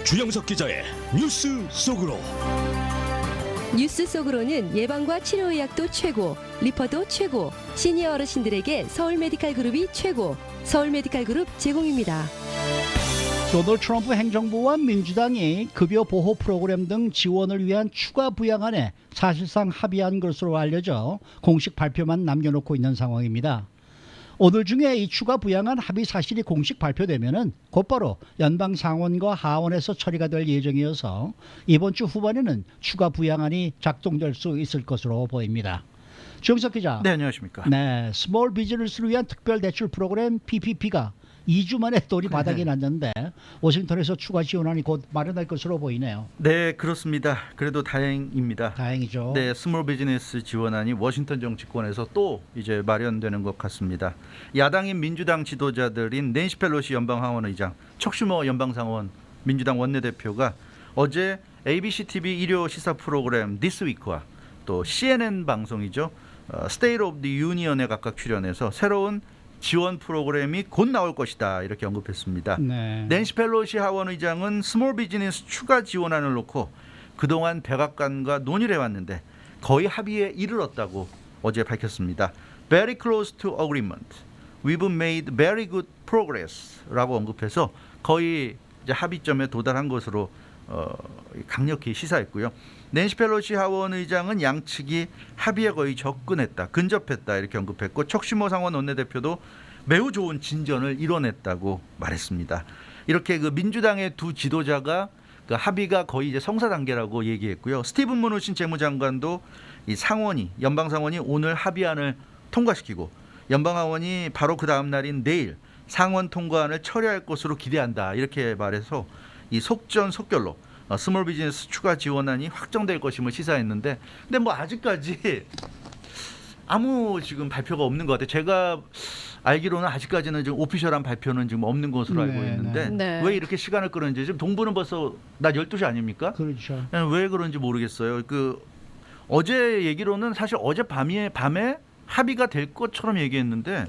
주영석 기자의 뉴스 속으로. 뉴스 속으로는 예방과 치료 의학도 최고, 리퍼도 최고, 시니어 어르신들에게 서울 메디칼 그룹이 최고, 서울 메디칼 그룹 제공입니다. 도널드 트럼프 행정부와 민주당이 급여 보호 프로그램 등 지원을 위한 추가 부양안에 사실상 합의한 것으로 알려져 공식 발표만 남겨놓고 있는 상황입니다. 오늘 중에 이 추가 부양안 합의 사실이 공식 발표되면은 곧바로 연방 상원과 하원에서 처리가 될 예정이어서 이번 주 후반에는 추가 부양안이 작동될 수 있을 것으로 보입니다. 주영석 기자. 네, 안녕하십니까. 네, 스몰 비즈니스를 위한 특별 대출 프로그램 PPP가 2주 만에 돌이 바닥이 났는데 워싱턴에서 추가 지원안이 곧 마련될 것으로 보이네요. 네, 그렇습니다. 그래도 다행입니다. 다행이죠. 네, 스몰 비즈니스 지원안이 워싱턴 정치권에서 또 이제 마련되는 것 같습니다. 야당인 민주당 지도자들인 낸시 펠로시 연방 하원 의장, 척 슈머 연방 상원 민주당 원내대표가 어제 ABC TV 일요 시사 프로그램 This Week와 또 CNN 방송이죠, State of the Union에 각각 출연해서 새로운 지원 프로그램이 곧 나올 것이다 이렇게 언급했습니다. 네. 낸시 펠로시 하원 의장은 스몰 비즈니스 추가 지원안을 놓고 그동안 백악관과 논의를 해왔는데 거의 합의에 이르렀다고 어제 밝혔습니다. Very close to agreement. We've made very good progress라고 언급해서 거의 이제 합의점에 도달한 것으로 강력히 시사했고요. 낸시 펠로시 하원 의장은 양측이 합의에 거의 접근했다, 근접했다 이렇게 언급했고, 척 슈머 상원 원내대표도 매우 좋은 진전을 이뤄냈다고 말했습니다. 이렇게 그 민주당의 두 지도자가 그 합의가 거의 이제 성사 단계라고 얘기했고요. 스티븐 무누신 재무장관도 이 상원이 연방 상원이 오늘 합의안을 통과시키고 연방 하원이 바로 그 다음 날인 내일 상원 통과안을 처리할 것으로 기대한다 이렇게 말해서 이 속전속결로 스몰 비즈니스 추가 지원안이 확정될 것임을 시사했는데, 근데 뭐 아직까지 아무 지금 발표가 없는 것 같아요. 제가 알기로는 아직까지는 지금 오피셜한 발표는 지금 없는 것으로 알고 있는데 네. 왜 이렇게 시간을 끌었는지, 지금 동부는 벌써 낮 12시 아닙니까? 그렇죠. 왜 그런지 모르겠어요. 그 어제 얘기로는 사실 어제 밤에 합의가 될 것처럼 얘기했는데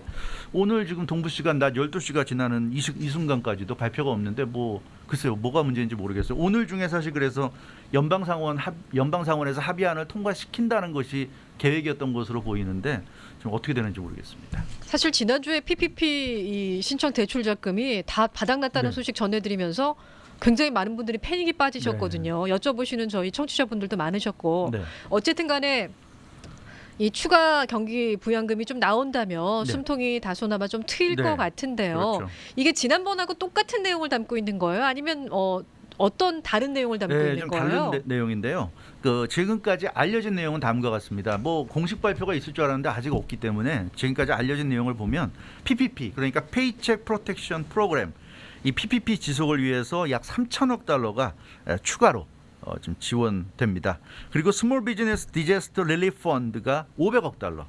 오늘 지금 동부 시간 낮 12시가 지나는 이 순간까지도 발표가 없는데 뭐 글쎄요, 뭐가 문제인지 모르겠어요. 오늘 중에 사실 그래서 연방상원에서 합의안을 통과시킨다는 것이 계획이었던 것으로 보이는데 지금 어떻게 되는지 모르겠습니다. 사실 지난주에 PPP 이 신청 대출 자금이 다 바닥났다는 네. 소식 전해드리면서 굉장히 많은 분들이 패닉이 빠지셨거든요. 여쭤보시는 저희 청취자분들도 많으셨고, 네. 어쨌든 간에 이 추가 경기 부양금이 좀 나온다면 네. 숨통이 다소나마 좀 트일 네. 것 같은데요. 그렇죠. 이게 지난번하고 똑같은 내용을 담고 있는 거예요? 아니면 어떤 다른 내용을 담고 네, 있는 좀 거예요? 다른 내용인데요. 그 지금까지 알려진 내용은 다음과 같습니다. 뭐 공식 발표가 있을 줄 알았는데 아직 없기 때문에 지금까지 알려진 내용을 보면 PPP, 그러니까 페이첵 프로텍션 프로그램, 이 PPP 지속을 위해서 약 3천억 달러가 추가로 지금 지원됩니다. 그리고 스몰 비즈니스 디제스터 릴리프 펀드가 500억 달러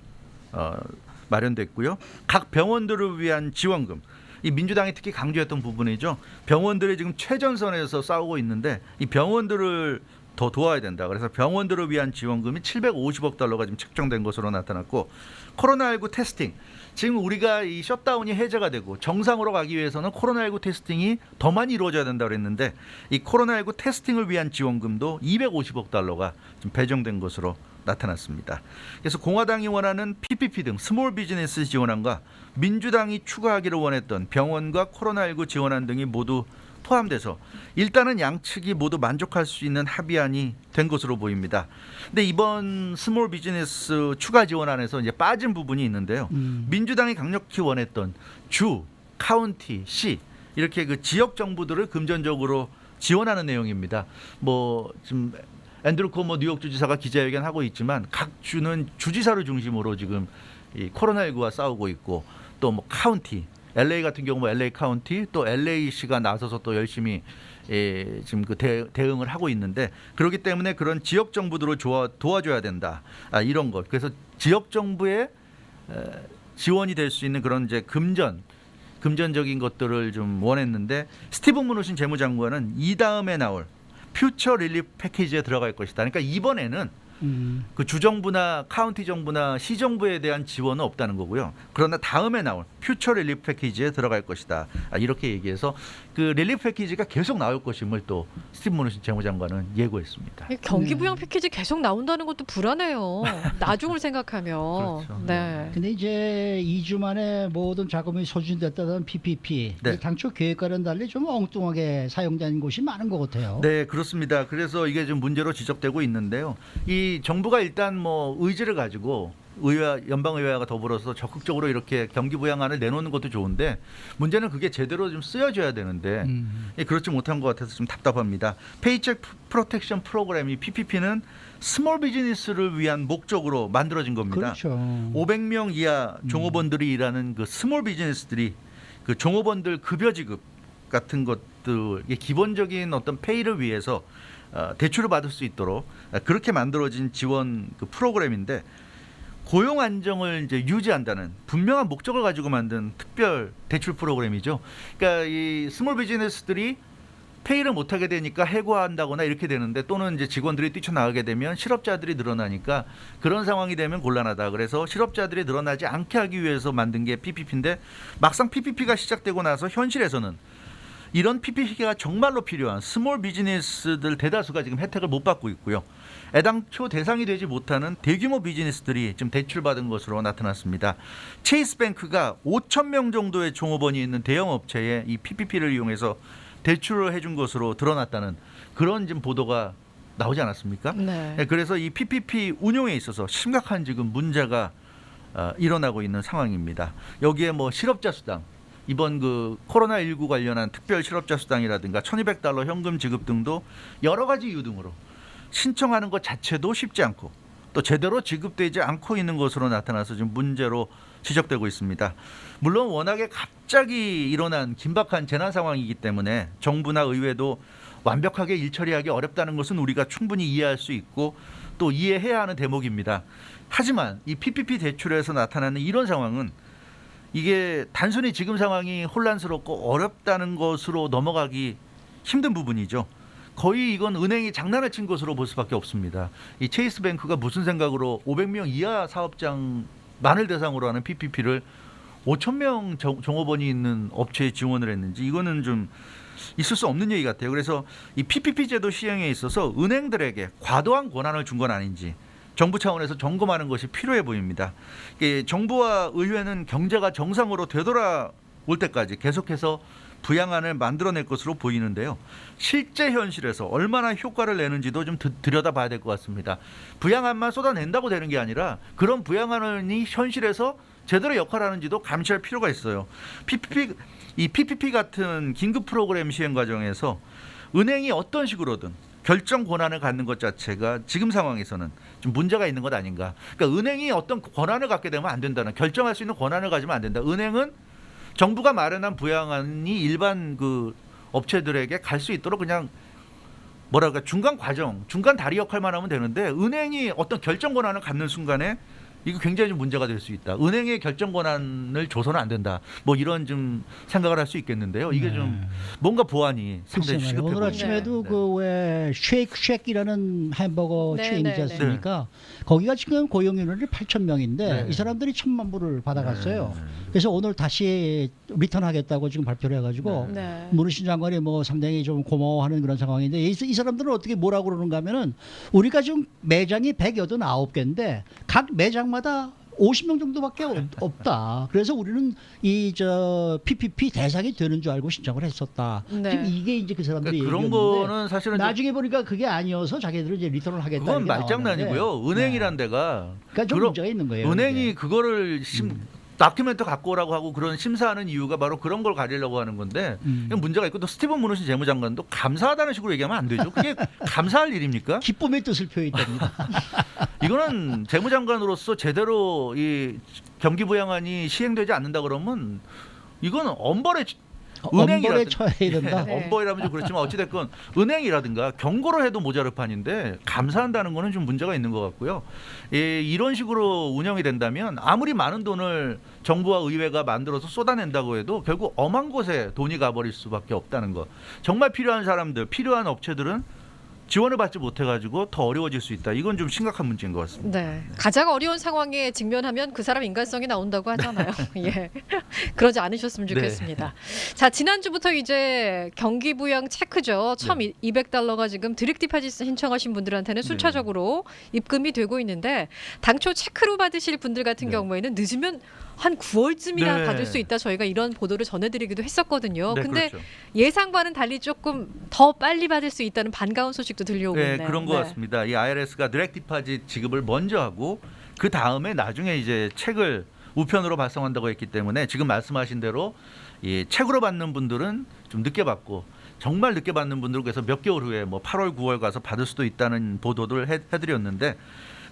마련됐고요. 각 병원들을 위한 지원금, 이 민주당이 특히 강조했던 부분이죠. 병원들이 지금 최전선에서 싸우고 있는데 이 병원들을 더 도와야 된다. 그래서 병원들을 위한 지원금이 750억 달러가 지금 책정된 것으로 나타났고, 코로나19 테스팅, 지금 우리가 이 셧다운이 해제가 되고 정상으로 가기 위해서는 코로나19 테스팅이 더 많이 이루어져야 된다고 그랬는데 이 코로나19 테스팅을 위한 지원금도 250억 달러가 지금 배정된 것으로 나타났습니다. 그래서 공화당이 원하는 PPP 등 스몰 비즈니스 지원안과 민주당이 추가하기를 원했던 병원과 코로나19 지원안 등이 모두 포함돼서 일단은 양측이 모두 만족할 수 있는 합의안이 된 것으로 보입니다. 근데 이번 스몰 비즈니스 추가 지원안에서 이제 빠진 부분이 있는데요. 민주당이 강력히 원했던 주, 카운티, 시 이렇게 그 지역 정부들을 금전적으로 지원하는 내용입니다. 뭐 지금 앤드루 코모 뉴욕 주지사가 기자회견하고 있지만 각 주는 주지사를 중심으로 지금 이 코로나19와 싸우고 있고, 또 뭐 카운티, LA 같은 경우 뭐 LA 카운티, 또 LA시가 나서서 또 열심히 지금 그 대응을 하고 있는데, 그렇기 때문에 그런 지역 정부들을 도와줘야 된다. 이런 것. 그래서 지역 정부의 지원이 될 수 있는 그런 이제 금전적인 것들을 좀 원했는데, 스티븐 무누신 재무장관은 이 다음에 나올 퓨처 릴리프 패키지에 들어갈 것이다. 그러니까 이번에는 그 주정부나 카운티 정부나 시 정부에 대한 지원은 없다는 거고요. 그러나 다음에 나올 퓨처 릴리프 패키지에 들어갈 것이다. 이렇게 얘기해서 그 릴리프 패키지가 계속 나올 것임을 또 스티브 무누신 재무장관은 예고했습니다. 이 경기 부양 패키지 계속 나온다는 것도 불안해요. 나중을 생각하면. 그렇죠. 네. 근데 이제 2주 만에 모든 자금이 소진됐다던 PPP 네. 당초 계획과는 달리 좀 엉뚱하게 사용된 곳이 많은 것 같아요. 네, 그렇습니다. 그래서 이게 좀 문제로 지적되고 있는데요. 이 정부가 일단 뭐 의지를 가지고 연방의회와 더불어서 적극적으로 이렇게 경기 부양안을 내놓는 것도 좋은데 문제는 그게 제대로 좀 쓰여져야 되는데 그렇지 못한 것 같아서 좀 답답합니다. 페이첵 프로텍션 프로그램이 PPP는 스몰 비즈니스를 위한 목적으로 만들어진 겁니다. 그렇죠. 500명 이하 종업원들이 일하는 그 스몰 비즈니스들이 그 종업원들 급여 지급 같은 것들 기본적인 어떤 페이를 위해서 대출을 받을 수 있도록 그렇게 만들어진 지원 그 프로그램인데 고용 안정을 이제 유지한다는 분명한 목적을 가지고 만든 특별 대출 프로그램이죠. 그러니까 이 스몰 비즈니스들이 페이를 못하게 되니까 해고한다거나 이렇게 되는데 또는 이제 직원들이 뛰쳐나가게 되면 실업자들이 늘어나니까 그런 상황이 되면 곤란하다. 그래서 실업자들이 늘어나지 않게 하기 위해서 만든 게 PPP인데 막상 PPP가 시작되고 나서 현실에서는 이런 PPP가 정말로 필요한 스몰 비즈니스들 대다수가 지금 혜택을 못 받고 있고요. 애당초 대상이 되지 못하는 대규모 비즈니스들이 지금 대출받은 것으로 나타났습니다. 체이스뱅크가 5,000명 정도의 종업원이 있는 대형 업체에 이 PPP를 이용해서 대출을 해준 것으로 드러났다는 그런 지금 보도가 나오지 않았습니까? 네. 그래서 이 PPP 운용에 있어서 심각한 지금 문제가 일어나고 있는 상황입니다. 여기에 뭐 실업자 수당, 이번 그 코로나19 관련한 특별 실업자 수당이라든가 $1,200 현금 지급 등도 여러 가지 이유 등으로 신청하는 것 자체도 쉽지 않고 또 제대로 지급되지 않고 있는 것으로 나타나서 지금 문제로 지적되고 있습니다. 물론 워낙에 갑자기 일어난 긴박한 재난 상황이기 때문에 정부나 의회도 완벽하게 일 처리하기 어렵다는 것은 우리가 충분히 이해할 수 있고 또 이해해야 하는 대목입니다. 하지만 이 PPP 대출에서 나타나는 이런 상황은 이게 단순히 지금 상황이 혼란스럽고 어렵다는 것으로 넘어가기 힘든 부분이죠. 거의 이건 은행이 장난을 친 것으로 볼 수밖에 없습니다. 이 체이스뱅크가 무슨 생각으로 500명 이하 사업장만을 대상으로 하는 PPP를 5,000명 종업원이 있는 업체에 지원을 했는지 이거는 좀 있을 수 없는 얘기 같아요. 그래서 이 PPP 제도 시행에 있어서 은행들에게 과도한 권한을 준 건 아닌지 정부 차원에서 점검하는 것이 필요해 보입니다. 정부와 의회는 경제가 정상으로 되돌아올 때까지 계속해서 부양안을 만들어낼 것으로 보이는데요. 실제 현실에서 얼마나 효과를 내는지도 좀 들여다봐야 될 것 같습니다. 부양안만 쏟아낸다고 되는 게 아니라 그런 부양안이 현실에서 제대로 역할하는지도 감시할 필요가 있어요. PPP 같은 긴급 프로그램 시행 과정에서 은행이 어떤 식으로든 결정 권한을 갖는 것 자체가 지금 상황에서는 좀 문제가 있는 것 아닌가. 그러니까 은행이 어떤 권한을 갖게 되면 안 된다는, 결정할 수 있는 권한을 가지면 안 된다. 은행은 정부가 마련한 부양안이 일반 그 업체들에게 갈 수 있도록 그냥 뭐랄까 중간 과정, 중간 다리 역할만 하면 되는데 은행이 어떤 결정 권한을 갖는 순간에 이거 굉장히 좀 문제가 될 수 있다. 은행의 결정 권한을 줘서는 안 된다. 뭐 이런 좀 생각을 할 수 있겠는데요. 이게 좀 뭔가 보완이 상당히 시급해 오늘 보입니다. 아침에도 네. 그 왜 쉐이크이라는 햄버거 네, 체인이지 네, 않습니까? 거기가 지금 고용 인원이 8,000명인데 네. 이 사람들이 1,000만 불을 받아갔어요. 네. 그래서 오늘 다시 리턴하겠다고 지금 발표를 해가지고 네. 문우신 장관이 뭐 상당히 좀 고마워하는 그런 상황인데 이 사람들은 어떻게 뭐라고 그러는가 하면은 우리가 지금 매장이 189개인데 각 매장마다 50명 정도밖에 없다. 그래서 우리는 이 PPP 대상이 되는 줄 알고 신청을 했었다. 네. 지금 이게 이제 그 사람들이 그러니까 그런 얘기였는데 거는 사실은 나중에 보니까 그게 아니어서 자기들은 이제 리턴을 하겠다. 그건 이렇게 말장난이고요. 나왔는데. 은행이란 데가 그러니까 좀 그런- 문제가 있는 거예요. 은행이 이게. 그거를 다큐멘터 갖고 오라고 하고 그런 심사하는 이유가 바로 그런 걸 가리려고 하는 건데 이건 문제가 있고 또 스티븐 무누신 재무장관도 감사하다는 식으로 얘기하면 안 되죠. 그게 감사할 일입니까? 기쁨의 뜻을 표했답니다. 이거는 재무장관으로서 제대로 이 경기 부양안이 시행되지 않는다 그러면 이건 엄벌에 엄벌에 처해야 된다. 네. 엄벌이라면 좀 그렇지만 어찌됐건 은행이라든가 경고를 해도 모자랄 판인데 감사한다는 거는 좀 문제가 있는 것 같고요. 이런 식으로 운영이 된다면 아무리 많은 돈을 정부와 의회가 만들어서 쏟아낸다고 해도 결국 엄한 곳에 돈이 가버릴 수밖에 없다는 거. 정말 필요한 사람들, 필요한 업체들은 지원을 받지 못해가지고 더 어려워질 수 있다. 이건 좀 심각한 문제인 것 같습니다. 네. 가장 어려운 상황에 직면하면 그 사람 인간성이 나온다고 하잖아요. 예. 그러지 않으셨으면 좋겠습니다. 자, 지난주부터 이제 경기 부양 체크죠. 1,200달러가 지금 디렉트 디파짓 신청하신 분들한테는 순차적으로 입금이 되고 있는데 당초 체크로 받으실 분들 같은 경우에는 늦으면 한 9월쯤이나 받을 수 있다. 저희가 이런 보도를 전해드리기도 했었거든요. 네, 근데 그렇죠. 예상과는 달리 조금 더 빨리 받을 수 있다는 반가운 소식도 들려오고 네, 있네요. 그런 것 같습니다. 이 IRS가 디렉트 디파짓 지급을 먼저 하고 그 다음에 나중에 이제 책을 우편으로 발송한다고 했기 때문에 지금 말씀하신 대로 이 책으로 받는 분들은 좀 늦게 받고 정말 늦게 받는 분들은 그래서 몇 개월 후에 뭐 8월, 9월 가서 받을 수도 있다는 보도를 해드렸는데,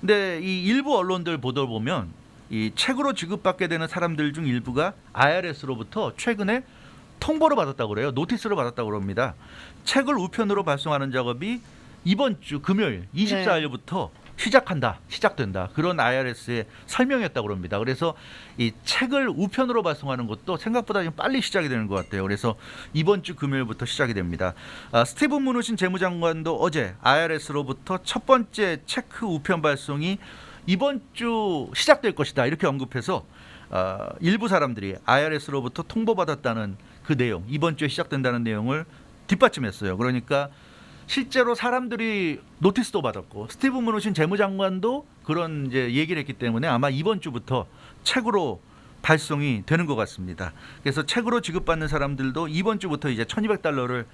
근데 이 일부 언론들 보도를 보면 이 책으로 지급받게 되는 사람들 중 일부가 IRS로부터 최근에 통보를 받았다고 그래요. 노티스를 받았다고 그럽니다. 책을 우편으로 발송하는 작업이 이번 주 금요일 24일부터 시작된다. 그런 IRS의 설명이었다고 그럽니다. 그래서 이 책을 우편으로 발송하는 것도 생각보다 좀 빨리 시작이 되는 것 같아요. 그래서 이번 주 금요일부터 시작이 됩니다. 스티븐 무누신 재무장관도 어제 IRS로부터 첫 번째 체크 우편 발송이 이번 주 시작될 것이다 이렇게 언급해서 일부 사람들이 IRS로부터 통보받았다는 그 내용, 이번 주에 시작된다는 내용을 뒷받침했어요. 그러니까 실제로 사람들이 노티스도 받았고 스티븐 무누신 재무장관도 그런 이제 얘기를 했기 때문에 아마 이번 주부터 책으로 발송이 되는 것 같습니다. 그래서 책으로 지급받는 사람들도 이번 주부터 이제 1,200달러를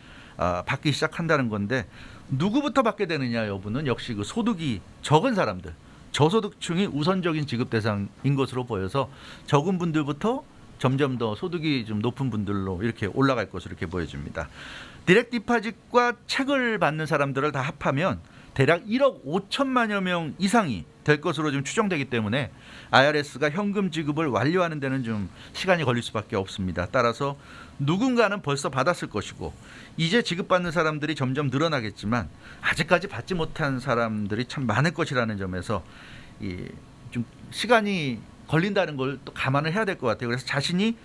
받기 시작한다는 건데, 누구부터 받게 되느냐 여부는 역시 그 소득이 적은 사람들, 저소득층이 우선적인 지급 대상인 것으로 보여서 적은 분들부터 점점 더 소득이 좀 높은 분들로 이렇게 올라갈 것으로 이렇게 보여집니다. 디렉트 디파짓과 책을 받는 사람들을 다 합하면 대략 1억 5천만여 명 이상이 될 것으로 좀 추정되기 때문에 IRS가 현금 지급을 완료하는 데는 좀 시간이 걸릴 수밖에 없습니다. 따라서 누군가는 벌써 받았을 것이고 이제 지급받는 사람들이 점점 늘어나겠지만 아직까지 받지 못한 사람들이 참 많을 것이라는 점에서 좀 시간이 걸린다는 걸 또 감안을 해야 될 것 같아요. 그래서 자신이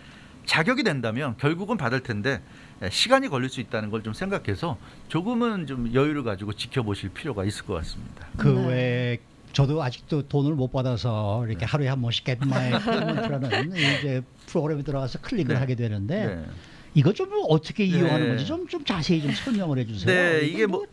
자격이 된다면 결국은 받을 텐데 시간이 걸릴 수 있다는 걸 좀 생각해서 조금은 좀 여유를 가지고 지켜보실 필요가 있을 것 같습니다. 그 외에 저도 아직도 돈을 못 받아서 이렇게 하루에 한 번씩 Get My Payment라는 이제 프로그램에 들어가서 클릭을 하게 되는데 이거 좀 어떻게 이용하는 건지 좀 자세히 좀 설명을 해주세요. 네, 이게 뭐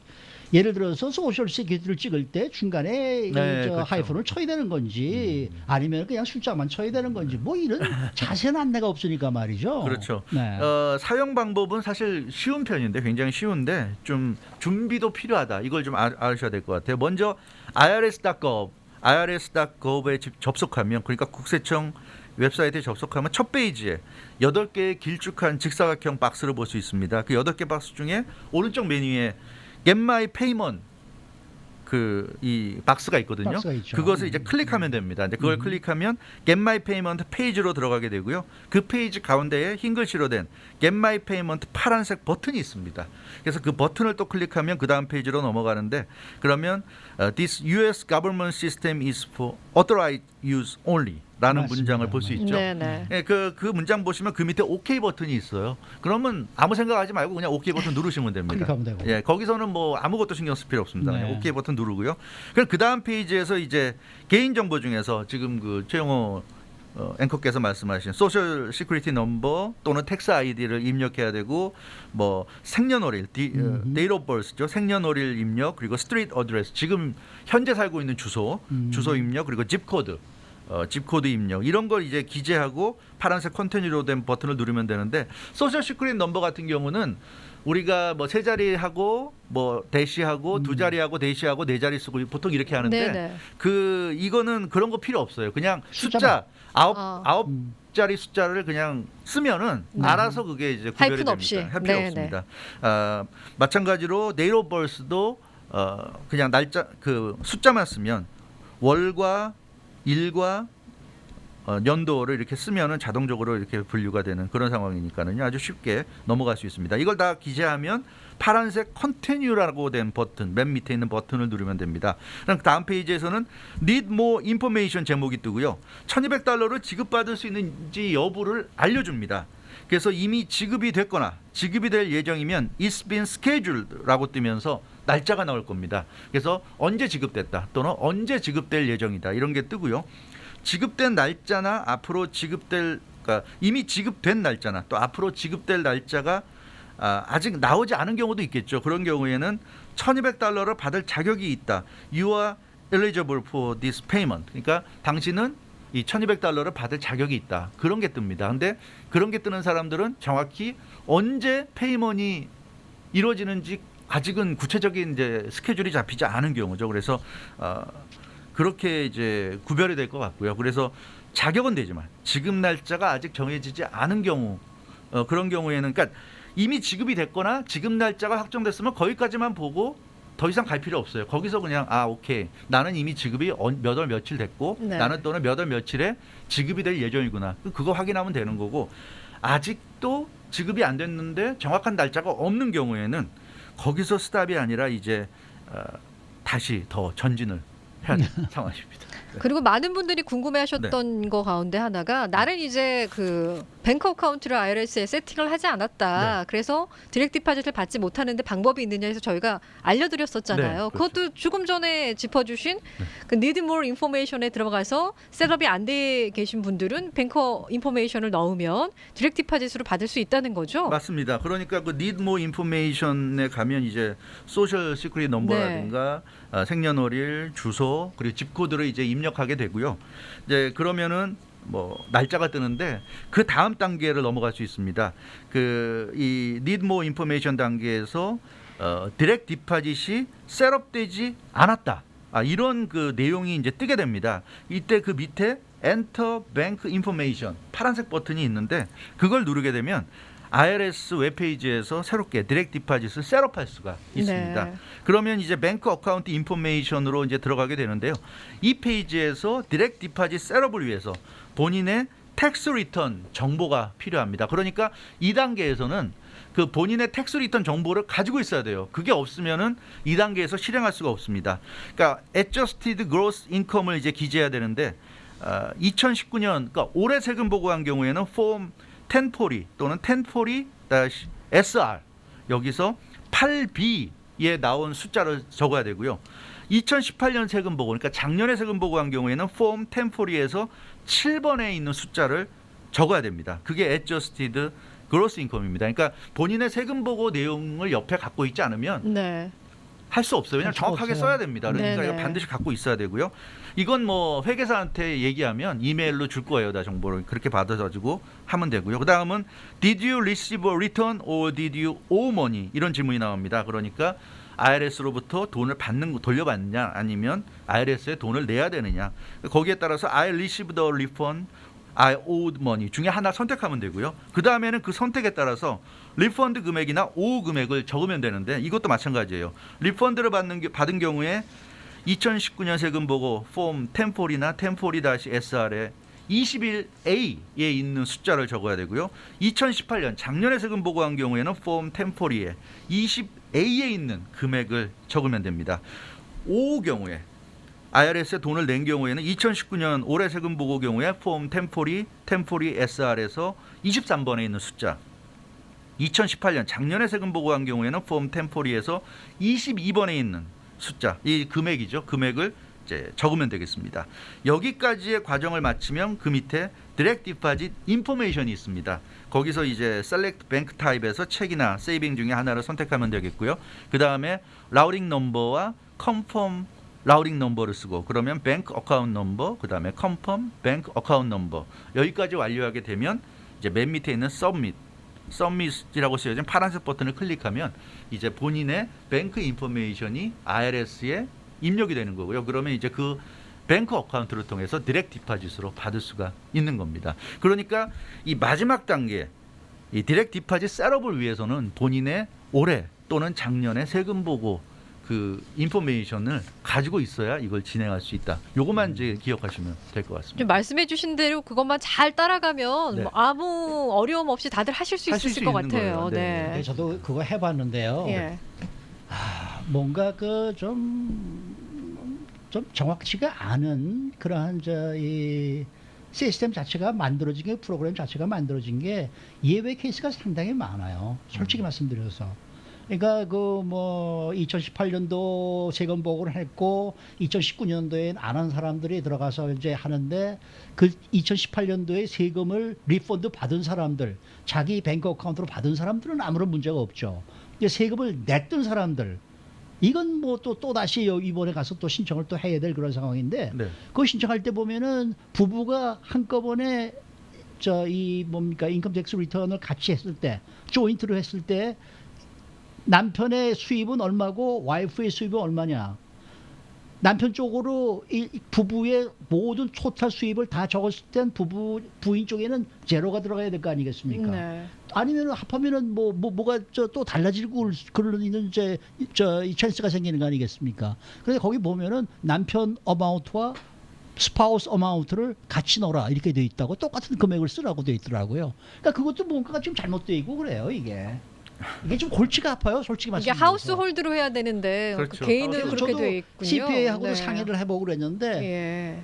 예를 들어서 소셜 시큐리티를 찍을 때 중간에 그렇죠. 하이픈을 쳐야 되는 건지 아니면 그냥 숫자만 쳐야 되는 건지 뭐 이런 자세한 안내가 없으니까 말이죠. 그렇죠. 네. 사용 방법은 사실 쉬운 편인데 굉장히 쉬운데 좀 준비도 필요하다. 이걸 좀 아셔야 될 것 같아요. 먼저 irs.gov에 접속하면, 그러니까 국세청 웹사이트에 접속하면 첫 페이지에 8개의 길쭉한 직사각형 박스를 볼 수 있습니다. 그 8개 박스 중에 오른쪽 메뉴에 Get My Payment 이 박스가 있거든요. 박스가 있죠. 그것을 이제 클릭하면 됩니다. 근데 그걸 클릭하면 Get My Payment 페이지로 들어가게 되고요. 그 페이지 가운데에 흰 글씨로 된 Get My Payment 파란색 버튼이 있습니다. 그래서 그 버튼을 또 클릭하면 그 다음 페이지로 넘어가는데, 그러면 This U.S. government system is for authorized use only 라는 맞습니다. 문장을 볼 수 있죠. 네네. 예, 그 문장 보시면 그 밑에 OK 버튼이 있어요. 그러면 아무 생각하지 말고 그냥 OK 버튼 누르시면 됩니다. 클릭하면 되고. 예, 거기서는 뭐 아무것도 신경 쓸 필요 없습니다. 그냥 네. OK 버튼 누르고요. 그럼 그 다음 페이지에서 이제 개인 정보 중에서 지금 그 최영호 앵커께서 말씀하신 소셜 시큐리티 넘버 또는 텍스 아이디를 입력해야 되고, 뭐 생년월일, 데이트 오브 버스죠. 생년월일 입력, 그리고 스트리트 어드레스, 지금 현재 살고 있는 주소 입력, 그리고 집 코드 입력, 이런 걸 이제 기재하고 파란색 컨티뉴로 된 버튼을 누르면 되는데, 소셜 시큐리티 넘버 같은 경우는 우리가 뭐 세 자리하고 뭐 대시하고 두 자리하고 대시하고 네 자리 쓰고 보통 이렇게 하는데 네네. 이거는 그런 거 필요 없어요. 그냥 숫자만. 숫자 아홉 자리 숫자를 그냥 쓰면은 알아서 그게 이제 구별이 하이픈 됩니다. 없이. 할 필요 네네. 없습니다. 마찬가지로 데이트 오브 버스도 그냥 날짜 그 숫자만 쓰면 월과 일과 연도를 이렇게 쓰면은 자동적으로 이렇게 분류가 되는 그런 상황이니까는요, 아주 쉽게 넘어갈 수 있습니다. 이걸 다 기재하면 파란색 컨티뉴라고 된 버튼, 맨 밑에 있는 버튼을 누르면 됩니다. 그럼 다음 페이지에서는 Need More Information 제목이 뜨고요. 1,200달러를 지급받을 수 있는지 여부를 알려줍니다. 그래서 이미 지급이 됐거나 지급이 될 예정이면 It's been scheduled라고 뜨면서 날짜가 나올 겁니다. 그래서 언제 지급됐다 또는 언제 지급될 예정이다 이런 게 뜨고요. 지급된 날짜나 앞으로 지급될 그러니까 이미 지급된 날짜나 또 앞으로 지급될 날짜가 아직 나오지 않은 경우도 있겠죠. 그런 경우에는 $1,200를 받을 자격이 있다. You are eligible for this payment. 그러니까 당신은 이 $1,200를 받을 자격이 있다. 그런 게 뜹니다. 근데 그런 게 뜨는 사람들은 정확히 언제 페이먼이 이루어지는지 아직은 구체적인 이제 스케줄이 잡히지 않은 경우죠. 그래서 그렇게 이제 구별이 될 것 같고요. 그래서 자격은 되지만 지급 날짜가 아직 정해지지 않은 경우 그런 경우에는 그러니까 이미 지급이 됐거나 지급 날짜가 확정됐으면 거기까지만 보고 더 이상 갈 필요 없어요. 거기서 그냥 오케이 나는 이미 지급이 몇 월 며칠 됐고 네. 나는 또는 몇 월 며칠에 지급이 될 예정이구나. 그거 확인하면 되는 거고 아직도 지급이 안 됐는데 정확한 날짜가 없는 경우에는 거기서 스탑이 아니라 이제 다시 더 전진을 해야 되는 상황입니다. 네. 그리고 많은 분들이 궁금해하셨던 거 가운데 하나가 나는 이제 그 뱅크 어카운트를 IRS에 세팅을 하지 않았다. 네. 그래서 디렉트 디파짓을 받지 못하는데 방법이 있느냐 해서 저희가 알려드렸었잖아요. 네, 그렇죠. 그것도 조금 전에 짚어주신 그 need more information에 들어가서 셋업이 안 돼 계신 분들은 뱅크 인포메이션을 넣으면 디렉트 디파짓으로 받을 수 있다는 거죠. 맞습니다. 그러니까 그 need more information에 가면 이제 소셜 시큐리티 넘버라든가 생년월일, 주소 그리고 집 코드를 이제 입력하게 되고요. 이제 그러면은 뭐 날짜가 뜨는데 그 다음 단계를 넘어갈 수 있습니다. 그 이 need more information 단계에서 디렉트 디파짓이 셋업되지 않았다. 이런 그 내용이 이제 뜨게 됩니다. 이때 그 밑에 Enter Bank Information 파란색 버튼이 있는데 그걸 누르게 되면 IRS 웹페이지에서 새롭게 디렉트 디파짓을 셋업할 수가 있습니다. 네. 그러면 이제 뱅크 어카운트 인포메이션으로 이제 들어가게 되는데요. 이 페이지에서 디렉트 디파짓 셋업을 위해서 본인의 텍스 리턴 정보가 필요합니다. 그러니까 이 단계에서는 그 본인의 텍스 리턴 정보를 가지고 있어야 돼요. 그게 없으면은 이 단계에서 실행할 수가 없습니다. 그러니까 adjusted gross income을 이제 기재해야 되는데 2019년 그러니까 올해 세금 보고한 경우에는 폼 1040 또는 1040-SR 여기서 8B에 나온 숫자를 적어야 되고요. 2018년 세금 보고 그러니까 작년에 세금 보고한 경우에는 폼 1040에서 7번에 있는 숫자를 적어야 됩니다. 그게 adjusted gross income입니다. 그러니까 본인의 세금 보고 내용을 옆에 갖고 있지 않으면 네. 할 수 없어요. 왜냐하면 할 수가 정확하게 없어요. 써야 됩니다. 그러니까 네네. 이거 반드시 갖고 있어야 되고요. 이건 뭐 회계사한테 얘기하면 이메일로 줄 거예요. 다 정보를 그렇게 받아가지고 하면 되고요. 그 다음은 Did you receive a return or did you owe money? 이런 질문이 나옵니다. 그러니까 IRS로부터 돈을 돌려받느냐 아니면 IRS에 돈을 내야 되느냐. 거기에 따라서 I received the refund, I owed money 중에 하나 선택하면 되고요. 그 다음에는 그 선택에 따라서 리펀드 금액이나 오후 금액을 적으면 되는데 이것도 마찬가지예요. 리펀드를 받은 경우에 2019년 세금 보고 폼 1040나 1040-SR에 21A에 있는 숫자를 적어야 되고요. 2018년 작년에 세금 보고한 경우에는 폼 1040에 20A에 있는 금액을 적으면 됩니다. 오후 경우에 IRS에 돈을 낸 경우에는 2019년 올해 세금 보고 경우에 폼 1040, 1040-SR에서 23번에 있는 숫자 2018년 작년에 세금 보고한 경우에는 폼 1040에서 22번에 있는 숫자 이 금액이죠. 금액을 이제 적으면 되겠습니다. 여기까지의 과정을 마치면 그 밑에 디렉트 디파짓 인포메이션이 있습니다. 거기서 이제 셀렉트 뱅크 타입에서 체크나 세이빙 중에 하나를 선택하면 되겠고요. 그 다음에 라우팅 넘버와 컨펌 라우팅 넘버를 쓰고 그러면 뱅크 어카운트 넘버 그 다음에 컨펌 뱅크 어카운트 넘버 여기까지 완료하게 되면 이제 맨 밑에 있는 서밋이라고 쓰여진 파란색 버튼을 클릭하면 이제 본인의 뱅크 인포메이션이 IRS에 입력이 되는 거고요. 그러면 이제 그 뱅크 어카운트를 통해서 디렉트 디파짓으로 받을 수가 있는 겁니다. 그러니까 이 마지막 단계 이 디렉트 디파짓 셋업을 위해서는 본인의 올해 또는 작년에 세금 보고 그 인포메이션을 가지고 있어야 이걸 진행할 수 있다. 요것만 이제 기억하시면 될 것 같습니다. 좀 말씀해주신 대로 그것만 잘 따라가면 네. 뭐 아무 어려움 없이 다들 하실 수 하실 있을 수 것 있는 같아요. 거예요. 네. 네. 저도 그거 해봤는데요. 예. 뭔가 그 좀 정확치가 않은 그러한 이 시스템 자체가 만들어진 게 프로그램 자체가 만들어진 게 예외 케이스가 상당히 많아요. 솔직히 말씀드려서 그러니까 그 뭐 2018년도 세금 보고를 했고 2019년도엔 안 한 사람들이 들어가서 이제 하는데 그 2018년도에 세금을 리펀드 받은 사람들, 자기 뱅크 어카운트로 받은 사람들은 아무런 문제가 없죠. 이제 세금을 냈던 사람들 이건 뭐 또 다시 이번에 가서 또 신청을 또 해야 될 그런 상황인데 네. 그 신청할 때 보면은 부부가 한꺼번에 이 뭡니까 인컴 텍스 리턴을 같이 했을 때 조인트로 했을 때 남편의 수입은 얼마고 와이프의 수입은 얼마냐. 남편 쪽으로 이 부부의 모든 토탈 수입을 다 적었을 땐 부인 쪽에는 제로가 들어가야 될 거 아니겠습니까? 네. 아니면 합하면은 뭐가 또 달라지고 그런 있는 이 찬스가 생기는 거 아니겠습니까? 그래서 거기 보면은 남편 어마운트와 스파우스 어마운트를 같이 넣어라 이렇게 돼 있다고 똑같은 금액을 쓰라고 돼 있더라고요. 그러니까 그것도 뭔가가 좀 잘못돼 있고 그래요 이게 좀 골치가 아파요 솔직히 이게 말씀드려서. 하우스홀드로 해야 되는데 그렇죠. 개인은 그렇게 저도 돼 있군요. CPA하고도 네. 상의를 해보고 그랬는데 예.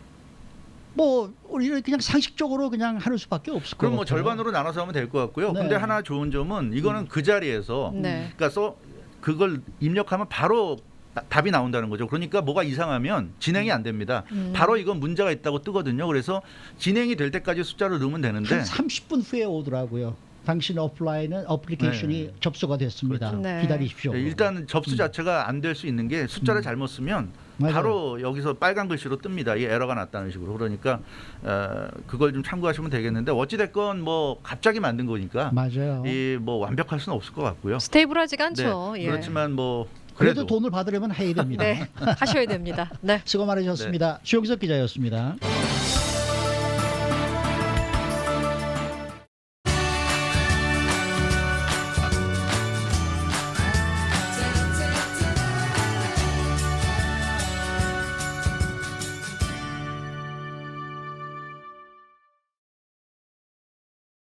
뭐 우리는 그냥 상식적으로 그냥 하는 수밖에 없을 것 그럼 뭐 같아요. 절반으로 나눠서 하면 될 것 같고요. 네. 근데 하나 좋은 점은 이거는 그 자리에서 네. 그러니까 그걸 입력하면 바로 답이 나온다는 거죠. 그러니까 뭐가 이상하면 진행이 안 됩니다. 바로 이건 문제가 있다고 뜨거든요. 그래서 진행이 될 때까지 숫자를 넣으면 되는데 한 30분 후에 오더라고요. 당신 어플리케이션이 네. 접수가 됐습니다. 그렇죠. 네. 기다리십시오. 일단 접수 자체가 안 될 수 있는 게 숫자를 잘못 쓰면 맞아요. 바로 여기서 빨간 글씨로 뜹니다. 이 에러가 났다는 식으로. 그러니까 그걸 좀 참고하시면 되겠는데 어찌 됐건 뭐 갑자기 만든 거니까 맞아요. 이 뭐 완벽할 수는 없을 것 같고요. 스테이블하지가 않죠. 네, 예. 그렇지만 뭐 그래도 그래도 돈을 받으려면 해야 됩니다. 네. 하셔야 됩니다. 네. 수고 많으셨습니다. 주영석 기자였습니다.